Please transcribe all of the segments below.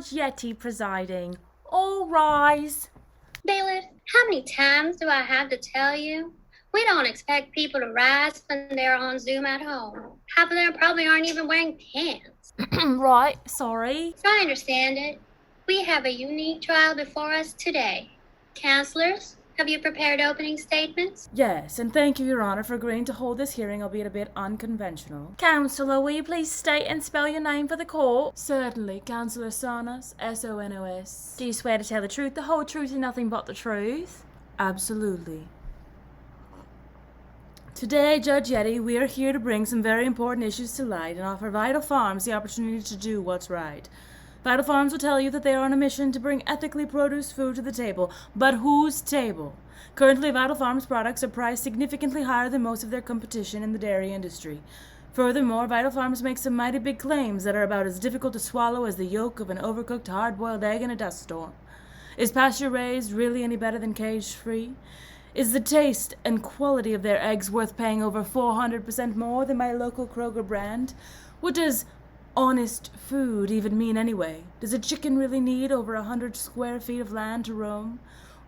Judge Yeti presiding. All rise. Bailiff, how many times do I have to tell you? We don't expect people to rise when they're on Zoom at home. Half of them probably aren't even wearing pants. Right, sorry. So I understand it. We have a unique trial before us today. Counselors, have you prepared opening statements? Yes, and thank you, Your Honor, for agreeing to hold this hearing, albeit a bit unconventional. Counselor, will you please state and spell your name for the court? Certainly, Counselor Sonos, S-O-N-O-S. Do you swear to tell the truth, the whole truth, and nothing but the truth? Absolutely. Today, Judge Yeti, we are here to bring some very important issues to light and offer Vital Farms the opportunity to do what's right. Vital Farms will tell you that they are on a mission to bring ethically produced food to the table. But whose table? Currently, Vital Farms products are priced significantly higher than most of their competition in the dairy industry. Furthermore, Vital Farms makes some mighty big claims that are about as difficult to swallow as the yolk of an overcooked hard-boiled egg in a dust storm. Is pasture-raised really any better than cage-free? Is the taste and quality of their eggs worth paying over 400% more than my local Kroger brand? What does honest food even mean anyway? Does a chicken really need over 100 square feet of land to roam?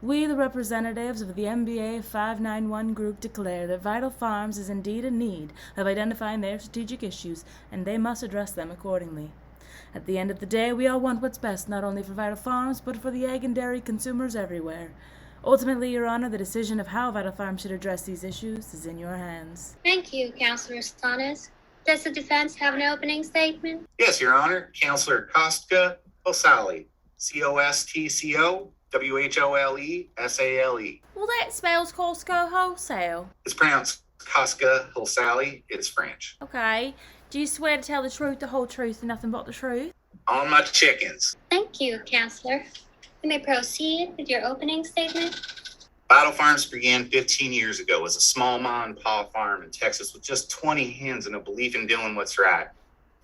We, the representatives of the MBA 591 group, declare that Vital Farms is indeed in need of identifying their strategic issues, and they must address them accordingly. At the end of the day, we all want what's best, not only for Vital Farms, but for the egg and dairy consumers everywhere. Ultimately, Your Honor, the decision of how Vital Farms should address these issues is in your hands. Thank you, Counselor Sonos. Does the defense have an opening statement? Yes, Your Honor. Counselor Kostka Hosali. Costwholesale. Well, that spells Costco Wholesale. It's pronounced Kostka Hosali. It's French. Okay. Do you swear to tell the truth, the whole truth, and nothing but the truth? On my chickens. Thank you, Counselor. You may proceed with your opening statement. Vital Farms began 15 years ago as a small mom and pop farm in Texas with just 20 hens and a belief in doing what's right.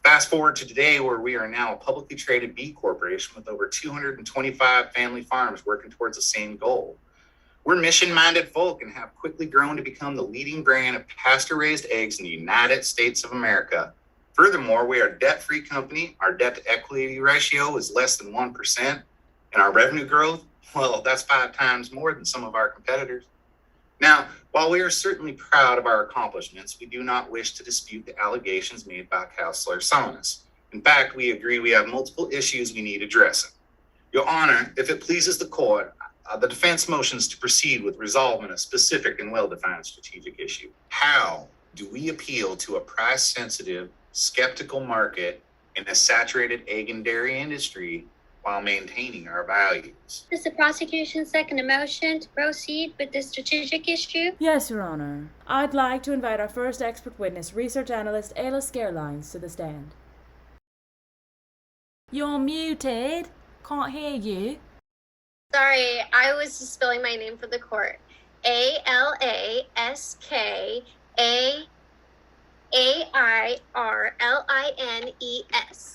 Fast forward to today, where we are now a publicly traded B Corporation with over 225 family farms working towards the same goal. We're mission-minded folk and have quickly grown to become the leading brand of pasture-raised eggs in the United States of America. Furthermore, we are a debt-free company. Our debt-to-equity ratio is less than 1%, and our revenue growth, well, that's 5 times more than some of our competitors. Now, while we are certainly proud of our accomplishments, we do not wish to dispute the allegations made by Counselor Sonos. In fact, we agree we have multiple issues we need addressing. Your Honor, if it pleases the court, the defense motions to proceed with resolving a specific and well-defined strategic issue. How do we appeal to a price-sensitive, skeptical market in a saturated egg and dairy industry while maintaining our values? Does the prosecution second a motion to proceed with this strategic issue? Yes, Your Honor. I'd like to invite our first expert witness, research analyst Ayla Scarelines, to the stand. You're muted. Can't hear you. Sorry, I was just spelling my name for the court. Alaskairlines.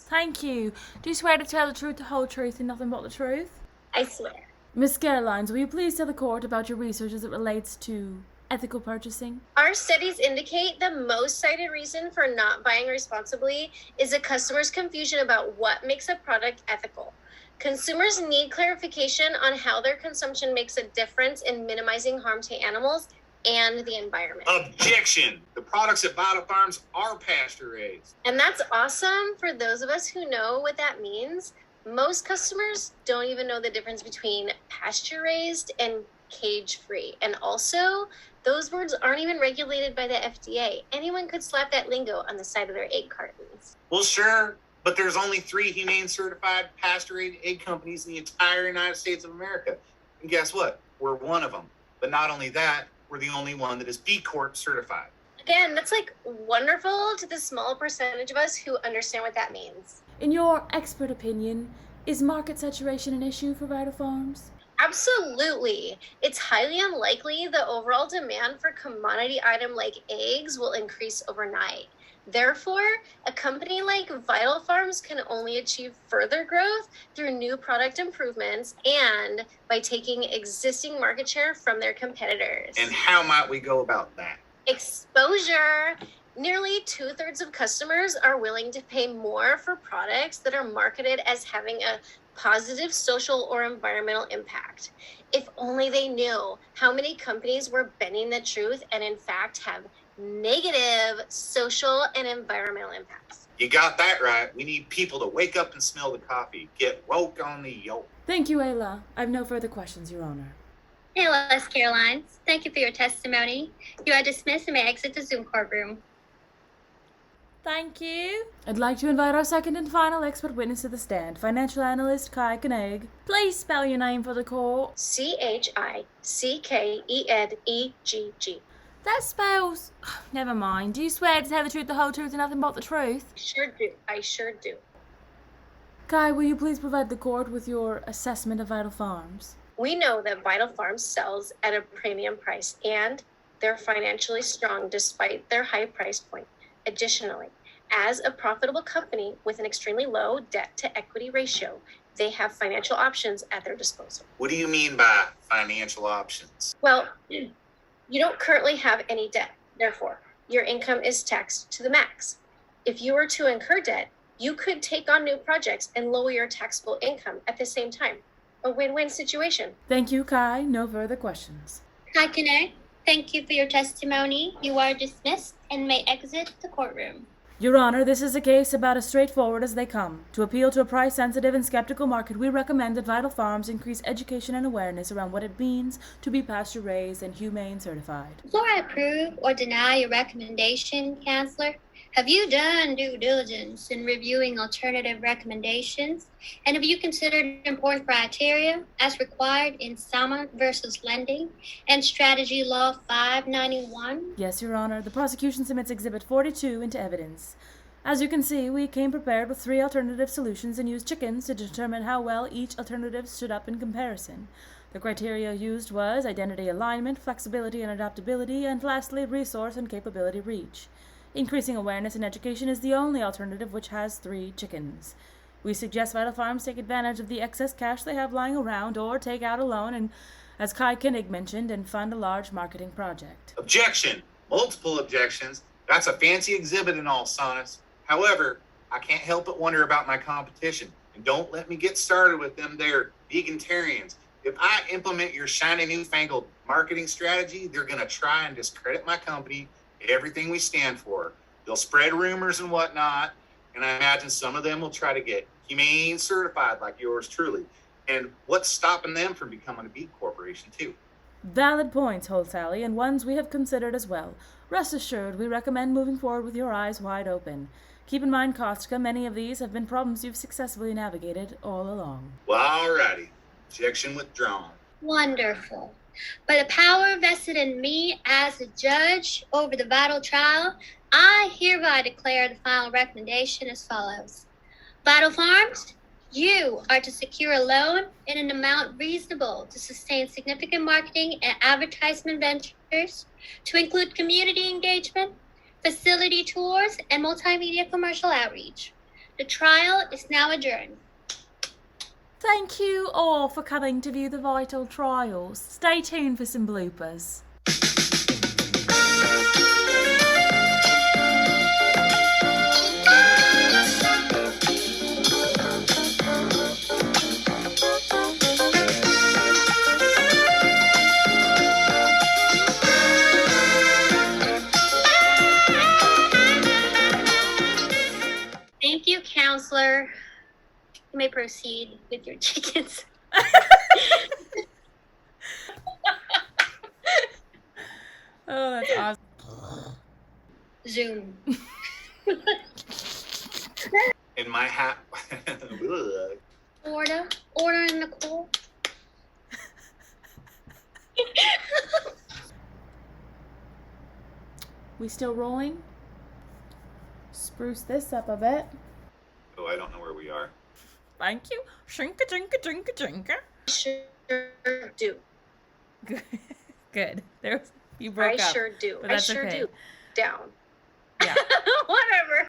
Thank you. Do you swear to tell the truth, the whole truth, and nothing but the truth? I swear. Miss Scarelines, will you please tell the court about your research as it relates to ethical purchasing? Our studies indicate the most cited reason for not buying responsibly is a customer's confusion about what makes a product ethical. Consumers need clarification on how their consumption makes a difference in minimizing harm to animals and the environment. Objection! The products at Vital Farms are pasture-raised. And that's awesome for those of us who know what that means. Most customers don't even know the difference between pasture-raised and cage-free. And also, those words aren't even regulated by the FDA. Anyone could slap that lingo on the side of their egg cartons. Well, sure, but there's only 3 humane certified pasture-raised egg companies in the entire United States of America. And guess what? We're one of them. But not only that, we're the only one that is B Corp certified. Again, that's like wonderful to the small percentage of us who understand what that means. In your expert opinion, is market saturation an issue for Vital Farms? Absolutely. It's highly unlikely the overall demand for commodity item like eggs will increase overnight. Therefore, a company like Vital Farms can only achieve further growth through new product improvements and by taking existing market share from their competitors. And how might we go about that? Exposure. Nearly 2/3 of customers are willing to pay more for products that are marketed as having a positive social or environmental impact. If only they knew how many companies were bending the truth and in fact have negative social and environmental impacts. You got that right. We need people to wake up and smell the coffee. Get woke on the yolk. Thank you, Ayla. I have no further questions, Your Honor. ALS Carolines, thank you for your testimony. You are dismissed and may exit the Zoom courtroom. Thank you. I'd like to invite our second and final expert witness to the stand, financial analyst Kai Koenig. Please spell your name for the court. CHICKENEGG. That spells... Never mind. Do you swear to tell the truth, the whole truth, and nothing but the truth? I sure do. Kai, will you please provide the court with your assessment of Vital Farms? We know that Vital Farms sells at a premium price and they're financially strong despite their high price point. Additionally, as a profitable company with an extremely low debt to equity ratio, they have financial options at their disposal. What do you mean by financial options? Well, you don't currently have any debt. Therefore, your income is taxed to the max. If you were to incur debt, you could take on new projects and lower your taxable income at the same time. A win-win situation. Thank you, Kai. No further questions. Kai Koenig, thank you for your testimony. You are dismissed and may exit the courtroom. Your Honor, this is a case about as straightforward as they come. To appeal to a price-sensitive and skeptical market, we recommend that Vital Farms increase education and awareness around what it means to be pasture-raised and humane certified. Before I approve or deny your recommendation, Counselor, have you done due diligence in reviewing alternative recommendations? And have you considered important criteria as required in Sama versus Lending and Strategy Law 591? Yes, Your Honor. The prosecution submits Exhibit 42 into evidence. As you can see, we came prepared with 3 alternative solutions and used chickens to determine how well each alternative stood up in comparison. The criteria used was identity alignment, flexibility and adaptability, and lastly, resource and capability reach. Increasing awareness and education is the only alternative which has 3 chickens. We suggest Vital Farms take advantage of the excess cash they have lying around or take out a loan and, as Kai Koenig mentioned, and fund a large marketing project. Objection. Multiple objections. That's a fancy exhibit in all sonis. However, I can't help but wonder about my competition. And don't let me get started with them there vegetarians. If I implement your shiny newfangled marketing strategy, they're going to try and discredit my company, everything we stand for. They'll spread rumors and whatnot, and I imagine some of them will try to get humane certified like yours truly. And what's stopping them from becoming a B corporation too? Valid points, Whole Sally, and ones we have considered as well. Rest assured, we recommend moving forward with your eyes wide open. Keep in mind, Kostka, many of these have been problems you've successfully navigated all along. Well, alrighty. Objection withdrawn. Wonderful. By the power vested in me as a judge over the Vital trial, I hereby declare the final recommendation as follows. Vital Farms, you are to secure a loan in an amount reasonable to sustain significant marketing and advertisement ventures, to include community engagement, facility tours, and multimedia commercial outreach. The trial is now adjourned. Thank you all for coming to view the Vital trials. Stay tuned for some bloopers. Thank you, Counselor. You may proceed with your chickens. Oh, that's awesome. Zoom. In my hat. Order in the court. We still rolling? Spruce this up a bit. Oh, I don't know where we are. Thank you. Shinka, jinka, jinka, jinka. Sure do. Good. There was, you broke up. I sure do. But I that's sure okay. do. Down. Yeah. Whatever.